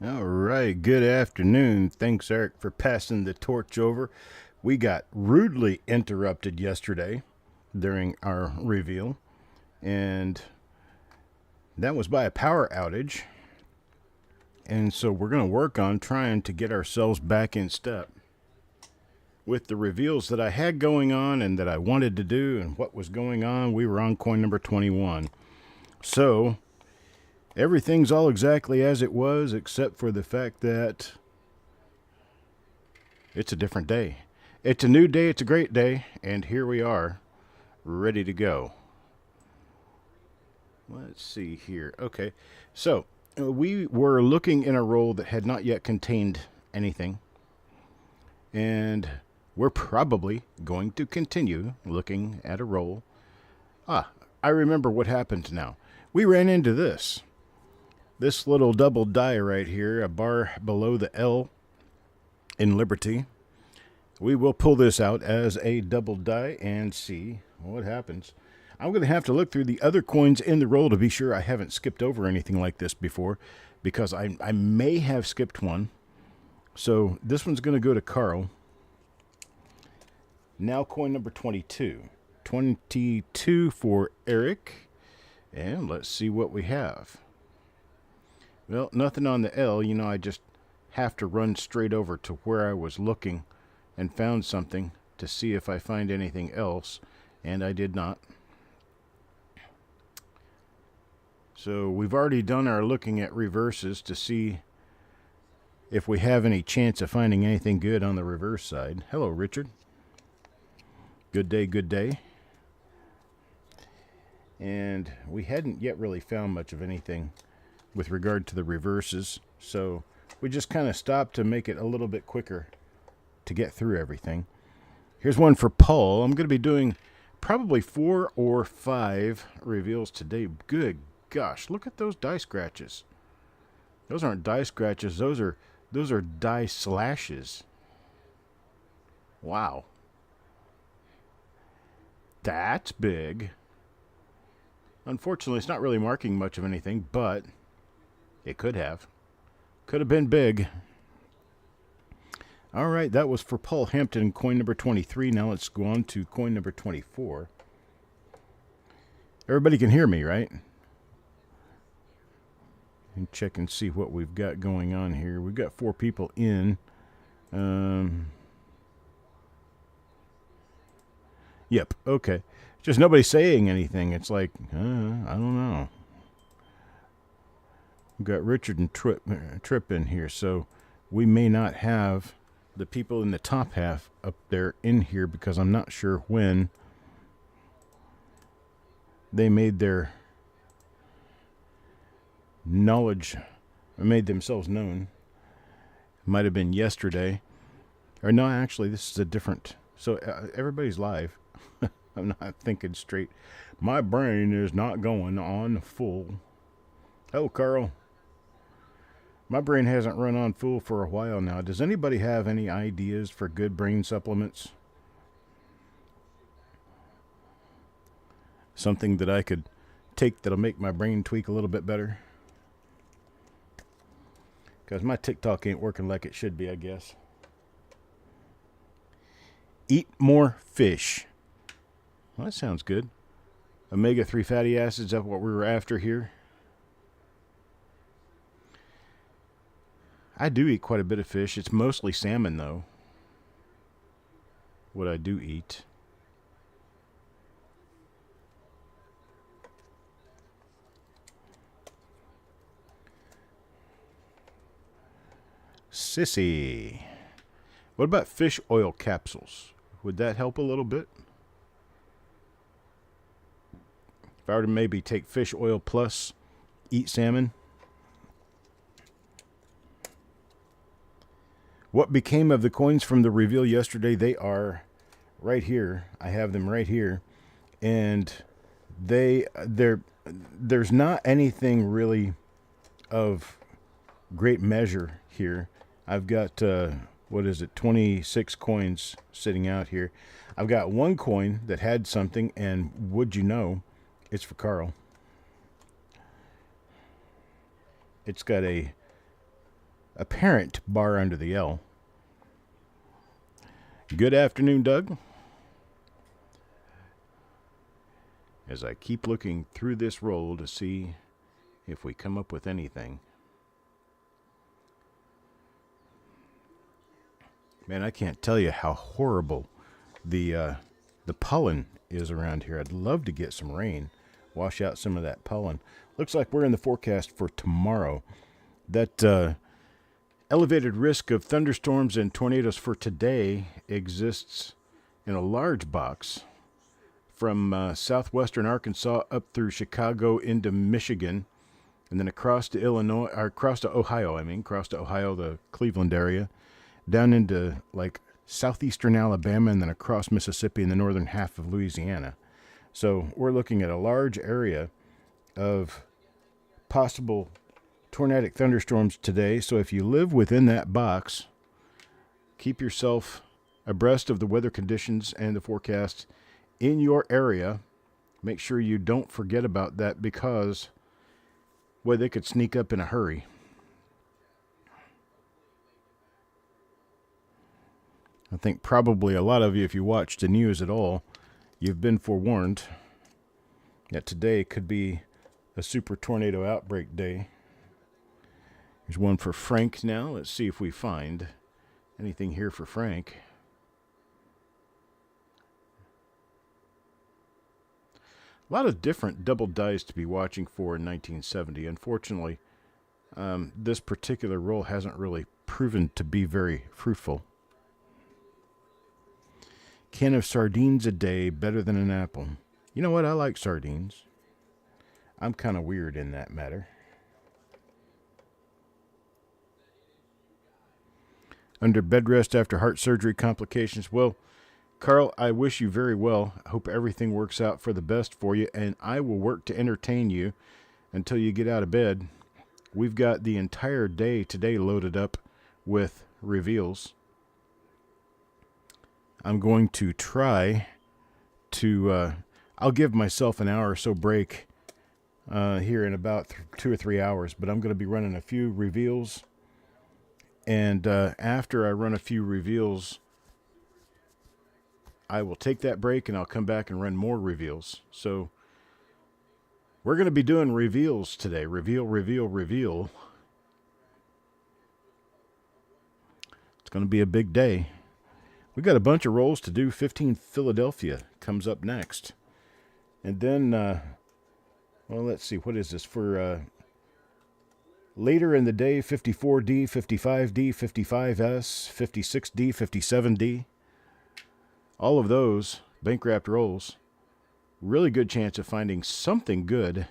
All right, good afternoon. Thanks, Eric, for passing the torch over. We got rudely interrupted yesterday during our reveal, and that was by a power outage. And so we're going to work on trying to get ourselves back in step with the reveals that I had going on and that I wanted to do and what was going on. We were on coin number 21. So everything's all exactly as it was, except for the fact that it's a different day. It's a new day, it's a great day, and here we are, ready to go. Let's see here. Okay, so we were looking in a roll that had not yet contained anything, and we're probably going to continue looking at a roll. I remember what happened now. We ran into this little double die right here, a bar below the L in Liberty. We will pull this out as a double die and see what happens. I'm going to have to look through the other coins in the roll to be sure I haven't skipped over anything like this before, because I may have skipped one. So this one's going to go to Carl. Now coin number 22. 22 for Eric. And let's see what we have. Well, nothing on the L. You know, I just have to run straight over to where I was looking and found something to see if I find anything else, and I did not. So we've already done our looking at reverses to see if we have any chance of finding anything good on the reverse side. Hello, Richard. Good day, good day. And we hadn't yet really found much of anything with regard to the reverses, so we just kind of stopped to make it a little bit quicker to get through everything. Here's one for Paul. I'm going to be doing probably 4 or 5 reveals today. Good gosh, look at those die scratches. Those aren't die scratches, those are die slashes. Wow. That's big. Unfortunately, it's not really marking much of anything, but it could have. Could have been big. All right, that was for Paul Hampton, coin number 23. Now let's go on to coin number 24. Everybody can hear me, right? And check and see what we've got going on here. We've got 4 people in. Yep, okay. Just nobody saying anything. It's like, I don't know. We've got Richard and Trip in here, so we may not have the people in the top half up there in here because I'm not sure when they made their knowledge, made themselves known. Might have been yesterday. Or no, actually, this is a different... So everybody's live. I'm not thinking straight. My brain is not going on full. Oh, Carl. My brain hasn't run on full for a while now. Does anybody have any ideas for good brain supplements? Something that I could take that'll make my brain tweak a little bit better? Because my TikTok ain't working like it should be, I guess. Eat more fish. Well, that sounds good. Omega-3 fatty acids, that's what we were after here. I do eat quite a bit of fish. It's mostly salmon, though. What I do eat. Sissy. What about fish oil capsules? Would that help a little bit? If I were to maybe take fish oil plus eat salmon. What became of the coins from the reveal yesterday? They are right here. I have them right here. And there's not anything really of great measure here. I've got, 26 coins sitting out here. I've got one coin that had something, and would you know, it's for Carl. It's got a apparent bar under the L. Good afternoon, Doug. As I keep looking through this roll to see if we come up with anything. Man, I can't tell you how horrible the pollen is around here. I'd love to get some rain, wash out some of that pollen. Looks like we're in the forecast for tomorrow. That elevated risk of thunderstorms and tornadoes for today exists in a large box from southwestern Arkansas up through Chicago into Michigan, and then across to Illinois, or across to Ohio, the Cleveland area, down into like southeastern Alabama, and then across Mississippi and the northern half of Louisiana. So we're looking at a large area of possible tornadic thunderstorms today. So if you live within that box, keep yourself abreast of the weather conditions and the forecast in your area. Make sure you don't forget about that, because, well, they could sneak up in a hurry. I think probably a lot of you, if you watch the news at all, you've been forewarned that today could be a super tornado outbreak day. There's one for Frank now. Let's see if we find anything here for Frank. A lot of different double dice to be watching for in 1970. Unfortunately, this particular roll hasn't really proven to be very fruitful. Can of sardines a day better than an apple? You know what? I like sardines. I'm kind of weird in that matter. Under bed rest after heart surgery complications. Well, Carl, I wish you very well. I hope everything works out for the best for you, and I will work to entertain you until you get out of bed. We've got the entire day today loaded up with reveals. I'm going to try to, I'll give myself an hour or so break here in about 2 or 3 hours, but I'm going to be running a few reveals. And after I run a few reveals, I will take that break and I'll come back and run more reveals. So we're going to be doing reveals today. Reveal, reveal, reveal. It's going to be a big day. We got a bunch of rolls to do. 15 Philadelphia comes up next. And then, well, let's see. What is this? For later in the day, 54D, 55D, 55S, 56D, 57D. All of those bank-wrapped rolls. Really good chance of finding something good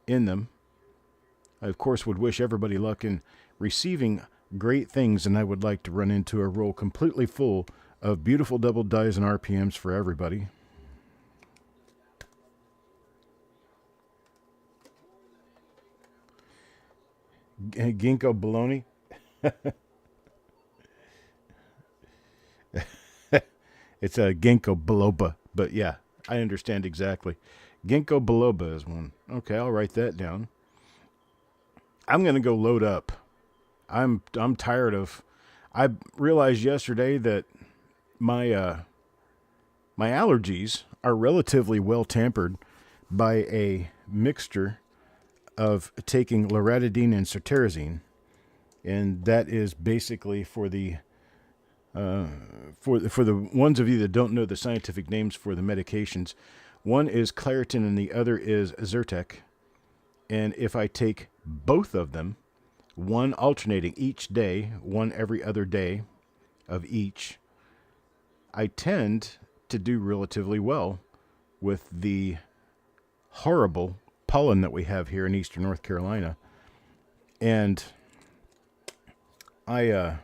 in them. I, of course, would wish everybody luck in receiving great things, and I would like to run into a roll completely full of beautiful double dies and RPMs for everybody. Ginkgo baloney. It's a ginkgo biloba, but yeah, I understand exactly. Ginkgo biloba is one. Okay, I'll write that down. I'm going to go load up. I'm tired of. I realized yesterday that my my allergies are relatively well tempered by a mixture of taking loratadine and cetirizine, and that is basically for the ones of you that don't know the scientific names for the medications. One is Claritin and the other is Zyrtec, and if I take both of them, one alternating each day, one every other day of each, I tend to do relatively well with the horrible pollen that we have here in eastern North Carolina. And I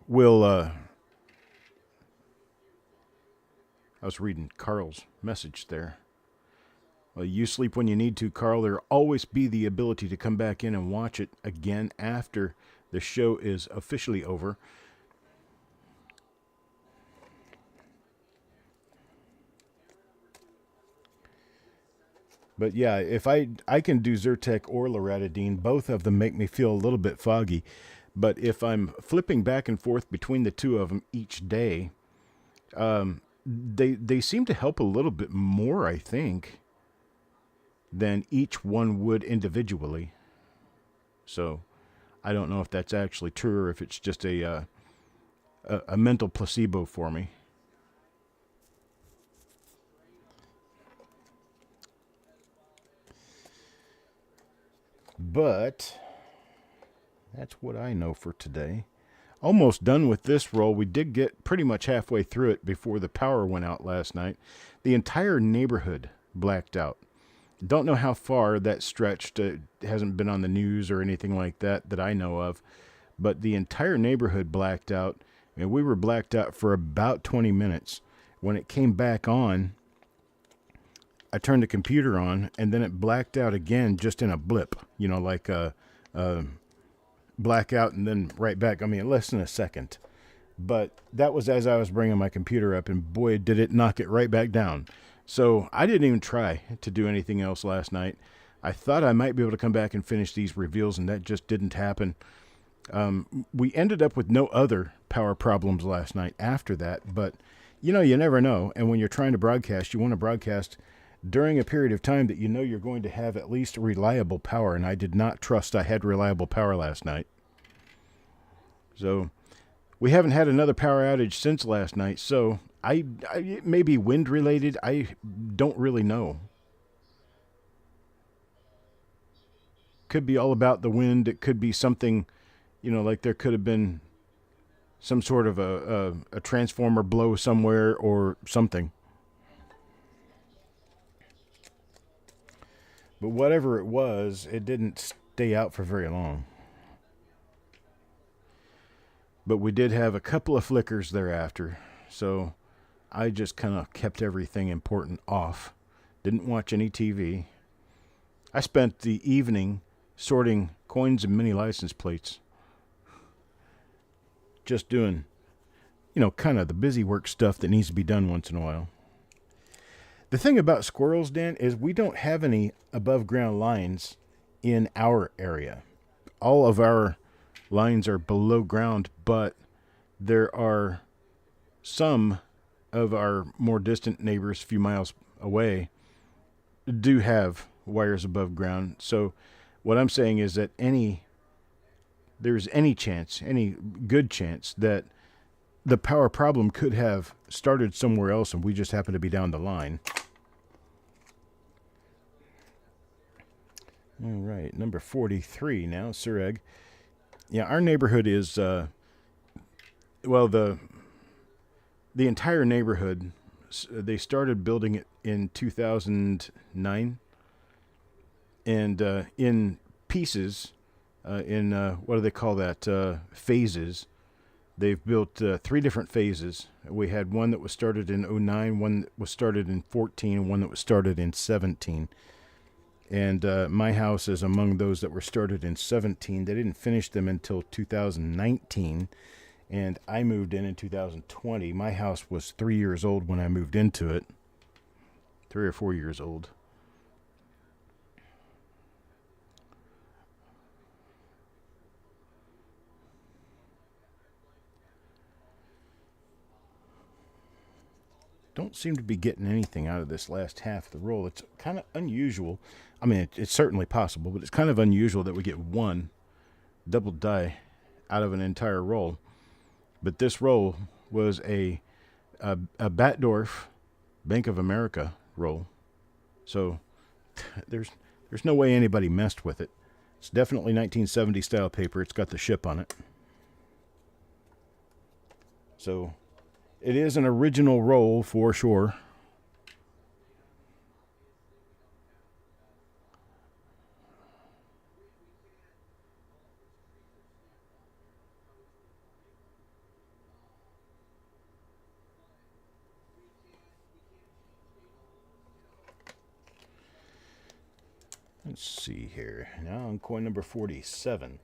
will, I was reading Carl's message there. Well, you sleep when you need to, Carl. There'll always be the ability to come back in and watch it again after the show is officially over. But yeah, if I can do Zyrtec or loratadine, both of them make me feel a little bit foggy. But if I'm flipping back and forth between the two of them each day, they seem to help a little bit more, I think, than each one would individually. So I don't know if that's actually true or if it's just a mental placebo for me. But that's what I know for today. Almost done with this roll. We did get pretty much halfway through it before the power went out last night. The entire neighborhood blacked out. Don't know how far that stretched. It hasn't been on the news or anything like that that I know of. But the entire neighborhood blacked out, and we were blacked out for about 20 minutes. When it came back on, I turned the computer on, and then it blacked out again just in a blip. You know, like a blackout and then right back. I mean, less than a second. But that was as I was bringing my computer up, and boy, did it knock it right back down. So I didn't even try to do anything else last night. I thought I might be able to come back and finish these reveals, and that just didn't happen. We ended up with no other power problems last night after that, but you know, you never know. And when you're trying to broadcast, you want to broadcast during a period of time that you know you're going to have at least reliable power, and I did not trust I had reliable power last night. So we haven't had another power outage since last night, so I it may be wind related. I don't really know. Could be all about the wind. It could be something, you know, like there could have been some sort of a transformer blow somewhere or something. But whatever it was, it didn't stay out for very long. But we did have a couple of flickers thereafter, so I just kind of kept everything important off. Didn't watch any TV. I spent the evening sorting coins and mini license plates. Just doing, you know, kind of the busy work stuff that needs to be done once in a while. The thing about squirrels, Dan, is we don't have any above ground lines in our area. All of our lines are below ground, but there are some of our more distant neighbors a few miles away do have wires above ground. So what I'm saying is that there's any chance, any good chance that the power problem could have started somewhere else and we just happen to be down the line. All right, number 43 now, Sureg. Yeah, our neighborhood is, well, the entire neighborhood, they started building it in 2009, and in pieces, in, what do they call that, phases. They've built 3 different phases. We had one that was started in 09, one that was started in 14, and one that was started in 17. And my house is among those that were started in 17. They didn't finish them until 2019, and I moved in 2020. My house was 3 years old when I moved into it. 3 or 4 years old. Don't seem to be getting anything out of this last half of the roll. It's kind of unusual. I mean, it's certainly possible, but it's kind of unusual that we get one double die out of an entire roll. But this roll was a Batdorf Bank of America roll. So there's no way anybody messed with it. It's definitely 1970 style paper. It's got the ship on it. So it is an original roll for sure. Let's see here. Now on coin number 47.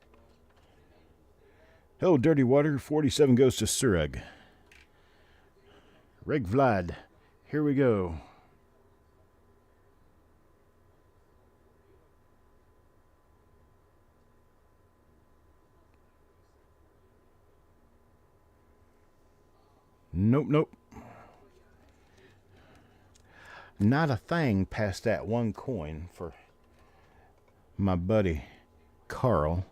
Hello, Dirty Water. 47 goes to Sureg. Reg Vlad. Here we go. Nope, nope. Not a thing past that one coin for my buddy Carl,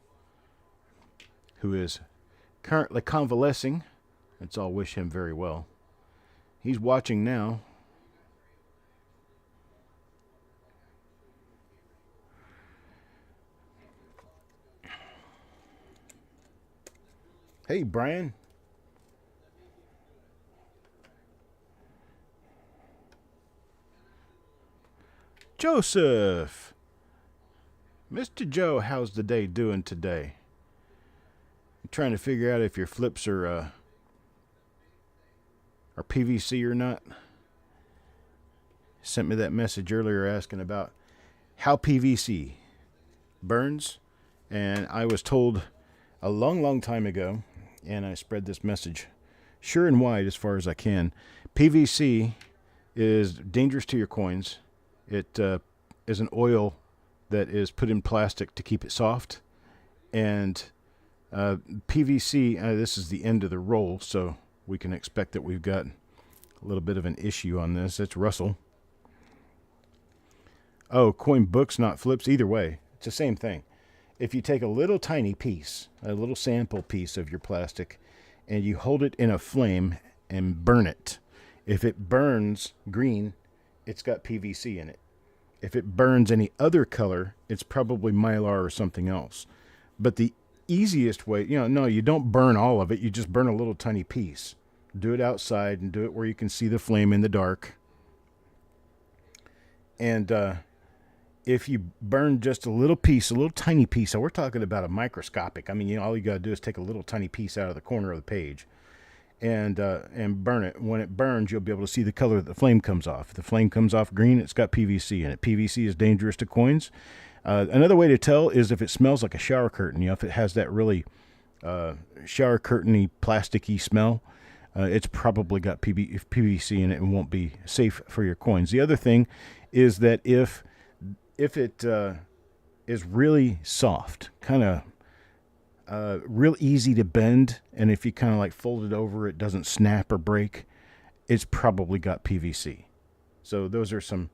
who is currently convalescing. Let's all wish him very well. He's watching now. Hey, Brian. Joseph. Mr. Joe, how's the day doing today? I'm trying to figure out if your flips are PVC or not. Sent me that message earlier asking about how PVC burns, and I was told a long, long time ago, and I spread this message sure and wide as far as I can. PVC is dangerous to your coins. It is an oil that is put in plastic to keep it soft, and PVC, this is the end of the roll, so we can expect that we've got a little bit of an issue on this. It's Russell. Oh, coin books, not flips. Either way, it's the same thing. If you take a little tiny piece, a little sample piece of your plastic, and you hold it in a flame and burn it, if it burns green, it's got PVC in it. If it burns any other color, it's probably Mylar or something else. But the easiest way, no, you don't burn all of it. You just burn a little tiny piece. Do it outside and do it where you can see the flame in the dark. And if you burn just a little piece, a little tiny piece, so we're talking about a microscopic. I mean, all you got to do is take a little tiny piece out of the corner of the page and burn it. When it burns, you'll be able to see the color that the flame comes off. If the flame comes off green, it's got PVC in it. PVC is dangerous to coins. Another way to tell is if it smells like a shower curtain. If it has that really shower curtain-y, plasticky smell, it's probably got PVC in it and won't be safe for your coins. The other thing is that if it is really soft, kind of real easy to bend, and if you kind of like fold it over, it doesn't snap or break, it's probably got PVC. So those are some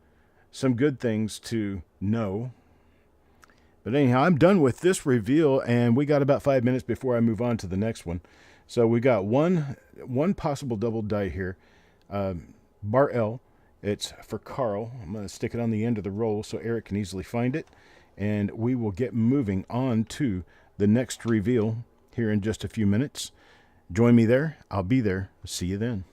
good things to know. But anyhow, I'm done with this reveal, and we got about 5 minutes before I move on to the next one. So we got one possible double die here. Bar L. It's for Carl. I'm going to stick it on the end of the roll so Eric can easily find it. And we will get moving on to the next reveal here in just a few minutes. Join me there. I'll be there. See you then.